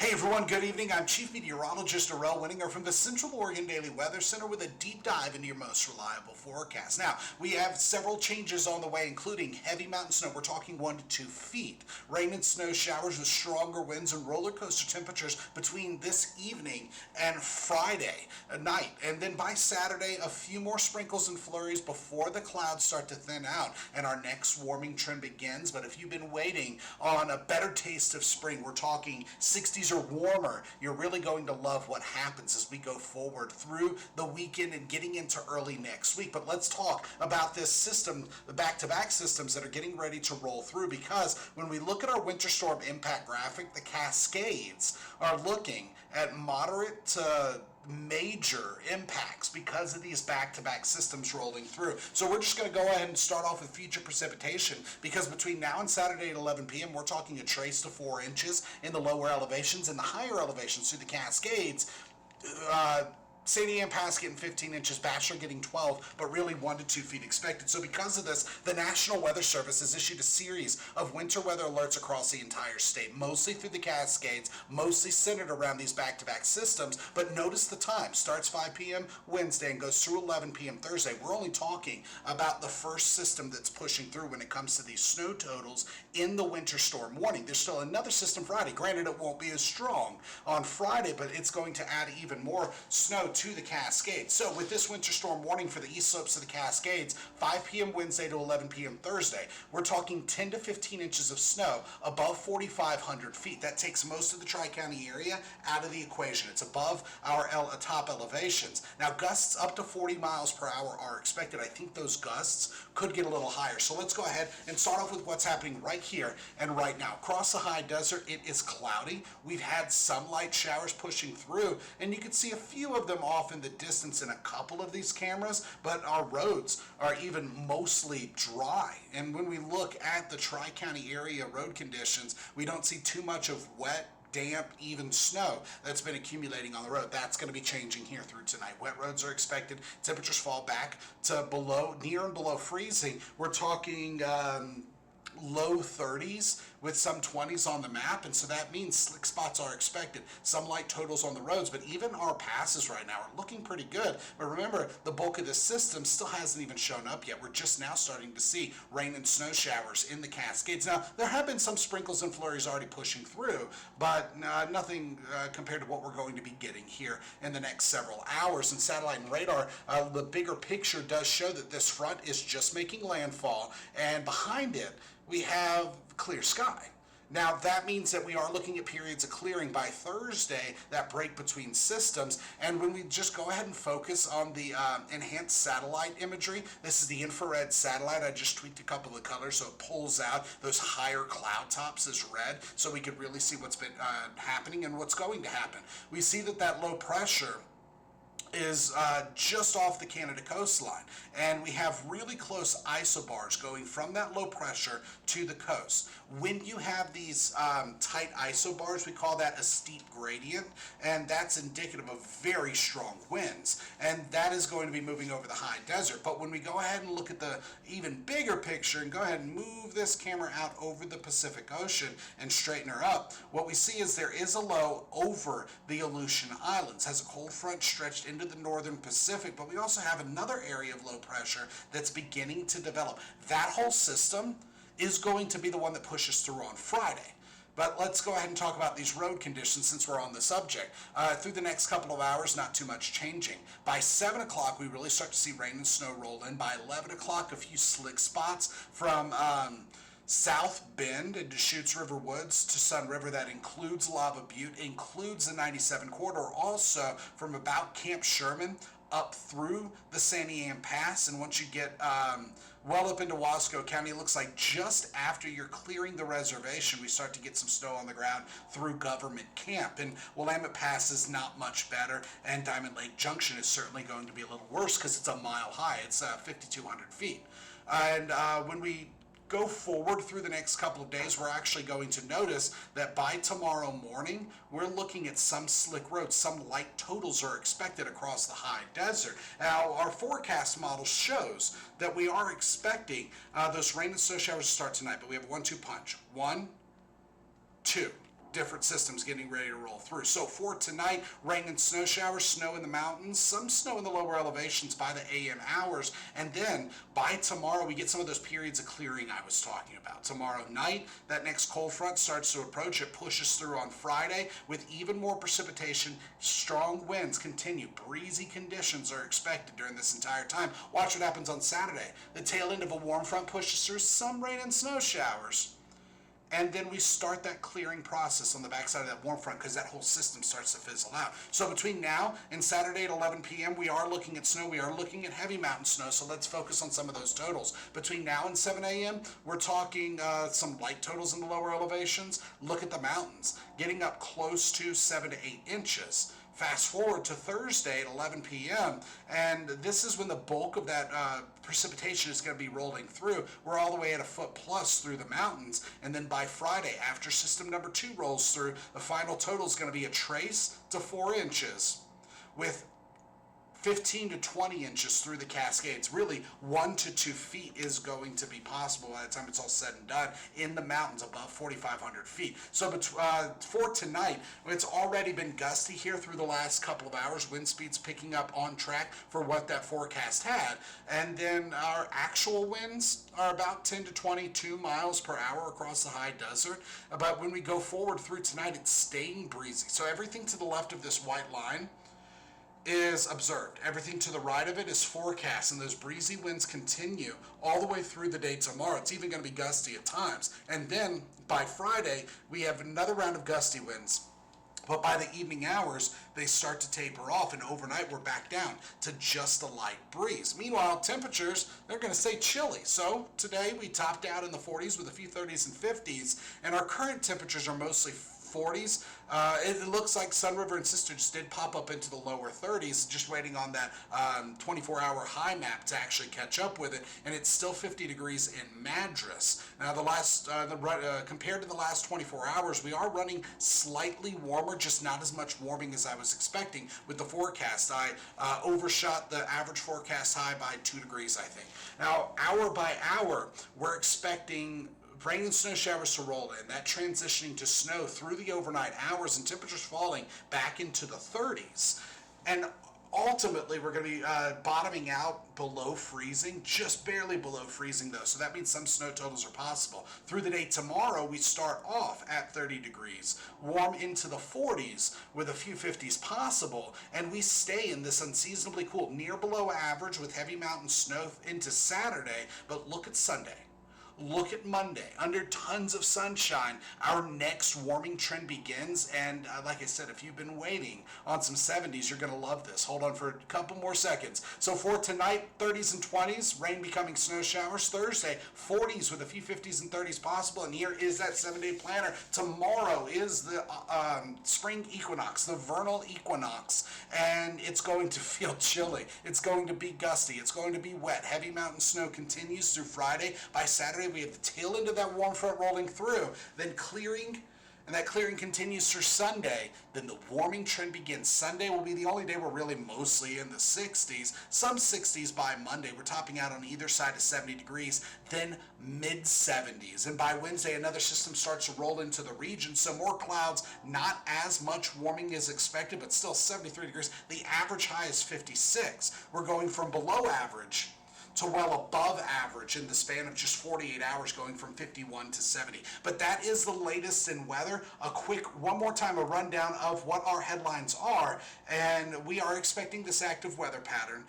Hey everyone, good evening. I'm Chief Meteorologist Darrell Winninger from the Central Oregon Daily Weather Center with a deep dive into your most reliable forecast. Now, we have several changes on the way, including heavy mountain snow. We're talking 1 to 2 feet. Rain and snow showers with stronger winds and roller coaster temperatures between this evening and Friday night. And then by Saturday, a few more sprinkles and flurries before the clouds start to thin out and our next warming trend begins. But if you've been waiting on a better taste of spring, we're talking 60s or warmer, you're really going to love what happens as we go forward through the weekend and getting into early next week. But let's talk about this system, the back-to-back systems that are getting ready to roll through, because when we look at our winter storm impact graphic, the Cascades are looking at moderate to major impacts because of these back-to-back systems rolling through. So we're just going to go ahead and start off with future precipitation, because between now and Saturday at 11 p.m. we're talking a trace to 4 inches in the lower elevations. In the higher elevations through the Cascades, St. Ann Pass getting 15 inches, Bachelor getting 12, but really 1 to 2 feet expected. So because of this, the National Weather Service has issued a series of winter weather alerts across the entire state, mostly through the Cascades, mostly centered around these back-to-back systems. But notice the time. Starts 5 p.m. Wednesday and goes through 11 p.m. Thursday. We're only talking about the first system that's pushing through when it comes to these snow totals in the winter storm warning. There's still another system Friday. Granted, it won't be as strong on Friday, but it's going to add even more snow to the Cascades. So with this winter storm warning for the east slopes of the Cascades, 5 p.m. Wednesday to 11 p.m. Thursday, we're talking 10 to 15 inches of snow above 4,500 feet. That takes most of the Tri-County area out of the equation. It's above our top elevations. Now, gusts up to 40 miles per hour are expected. I think those gusts could get a little higher. So let's go ahead and start off with what's happening right here and right now. Across the high desert, it is cloudy. We've had some light showers pushing through, and you can see a few of them off in the distance in a couple of these cameras, but our roads are even mostly dry. And when we look at the Tri-County area road conditions, we don't see too much of wet, damp, even snow that's been accumulating on the road. That's going to be changing here through tonight. Wet roads are expected. Temperatures fall back to near and below freezing. We're talking low 30s with some 20s on the map, and so that means slick spots are expected. Some light totals on the roads, but even our passes right now are looking pretty good. But remember, the bulk of this system still hasn't even shown up yet. We're just now starting to see rain and snow showers in the Cascades. Now, there have been some sprinkles and flurries already pushing through, but nothing compared to what we're going to be getting here in the next several hours. And satellite and radar, the bigger picture does show that this front is just making landfall, and behind it, we have clear sky. Now, that means that we are looking at periods of clearing by Thursday, that break between systems. And when we just go ahead and focus on the enhanced satellite imagery, this is the infrared satellite. I just tweaked a couple of colors so it pulls out those higher cloud tops as red so we could really see what's been happening and what's going to happen. We see that low pressure is just off the Canada coastline, and we have really close isobars going from that low pressure to the coast. When you have these tight isobars, we call that a steep gradient, and that's indicative of very strong winds, and that is going to be moving over the high desert. But when we go ahead and look at the even bigger picture and go ahead and move this camera out over the Pacific Ocean and straighten her up, what we see is there is a low over the Aleutian Islands, has a cold front stretched into the northern Pacific, but we also have another area of low pressure that's beginning to develop. That whole system is going to be the one that pushes through on Friday. But let's go ahead and talk about these road conditions since we're on the subject. Through the next couple of hours, not too much changing. By 7 o'clock, we really start to see rain and snow roll in. By 11 o'clock, a few slick spots from South Bend into Deschutes River Woods to Sun River. That includes Lava Butte, includes the 97 corridor, also from about Camp Sherman up through the Sandy Ann Pass. And once you get well up into Wasco County, it looks like just after you're clearing the reservation, we start to get some snow on the ground through Government Camp. And Willamette Pass is not much better, and Diamond Lake Junction is certainly going to be a little worse because it's a mile high. It's 5,200 feet. And when we go forward through the next couple of days, we're actually going to notice that by tomorrow morning, we're looking at some slick roads. Some light totals are expected across the high desert. Now, our forecast model shows that we are expecting those rain and snow showers to start tonight, but we have a 1-2 punch. 1, 2. different systems getting ready to roll through. So for tonight, rain and snow showers, snow in the mountains, some snow in the lower elevations by the AM hours, and then by tomorrow we get some of those periods of clearing I was talking about. Tomorrow night, that next cold front starts to approach. It pushes through on Friday with even more precipitation. Strong winds continue. Breezy conditions are expected during this entire time. Watch what happens on Saturday. The tail end of a warm front pushes through, some rain and snow showers. And then we start that clearing process on the backside of that warm front because that whole system starts to fizzle out. So between now and Saturday at 11 p.m., we are looking at snow. We are looking at heavy mountain snow. So let's focus on some of those totals. Between now and 7 a.m., we're talking some light totals in the lower elevations. Look at the mountains, getting up close to 7 to 8 inches. Fast forward to Thursday at 11 p.m., and this is when the bulk of that precipitation is going to be rolling through. We're all the way at a foot plus through the mountains, and then by Friday, after system number 2 rolls through, the final total is going to be a trace to 4 inches with 15 to 20 inches through the Cascades. Really, 1 to 2 feet is going to be possible by the time it's all said and done in the mountains above 4,500 feet. So for tonight, it's already been gusty here through the last couple of hours. Wind speeds picking up on track for what that forecast had. And then our actual winds are about 10 to 22 miles per hour across the high desert. But when we go forward through tonight, it's staying breezy. So everything to the left of this white line is observed. Everything to the right of it is forecast, and those breezy winds continue all the way through the day tomorrow. It's even going to be gusty at times. And then by Friday, we have another round of gusty winds. But by the evening hours, they start to taper off, and overnight we're back down to just a light breeze. Meanwhile, temperatures, they're going to stay chilly. So today we topped out in the 40s with a few 30s and 50s, and our current temperatures are mostly 40s. It looks like Sun River and Sisters did pop up into the lower 30s, just waiting on that 24-hour high map to actually catch up with it, and it's still 50 degrees in Madras. Now, compared to the last 24 hours, we are running slightly warmer, just not as much warming as I was expecting with the forecast. I overshot the average forecast high by 2 degrees, I think. Now, hour by hour, we're expecting rain and snow showers to roll in, that transitioning to snow through the overnight hours, and temperatures falling back into the 30s. And ultimately, we're going to be bottoming out below freezing, just barely below freezing though. So that means some snow totals are possible. Through the day tomorrow, we start off at 30 degrees, warm into the 40s with a few 50s possible, and we stay in this unseasonably cool, near below average with heavy mountain snow into Saturday. But look at Sunday. Look at Monday, under tons of sunshine. Our next warming trend begins, and like I said, if you've been waiting on some 70s, you're going to love this. Hold on for a couple more seconds. So for tonight, 30s and 20s, rain becoming snow showers. Thursday, 40s with a few 50s and 30s possible, and here is that 7-day planner. Tomorrow is the spring equinox, the vernal equinox, and it's going to feel chilly. It's going to be gusty. It's going to be wet. Heavy mountain snow continues through Friday. By Saturday, we have the tail end of that warm front rolling through, then clearing, and that clearing continues through Sunday. Then the warming trend begins. Sunday will be the only day we're really mostly in the 60s, some 60s by Monday. We're topping out on either side of 70 degrees, then mid-70s. And by Wednesday, another system starts to roll into the region, so more clouds, not as much warming as expected, but still 73 degrees. The average high is 56. We're going from below average to well above average in the span of just 48 hours, going from 51 to 70. But that is the latest in weather. A quick, one more time, a rundown of what our headlines are. And we are expecting this active weather pattern.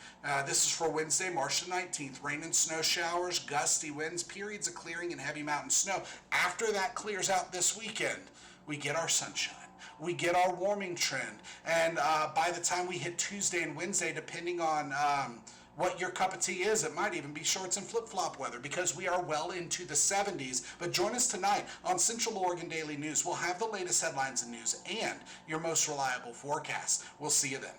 This is for Wednesday, March the 19th. Rain and snow showers, gusty winds, periods of clearing, and heavy mountain snow. After that clears out this weekend, we get our sunshine. We get our warming trend. And by the time we hit Tuesday and Wednesday, depending on what your cup of tea is, it might even be shorts and flip-flop weather, because we are well into the 70s. But join us tonight on Central Oregon Daily News. We'll have the latest headlines and news and your most reliable forecast. We'll see you then.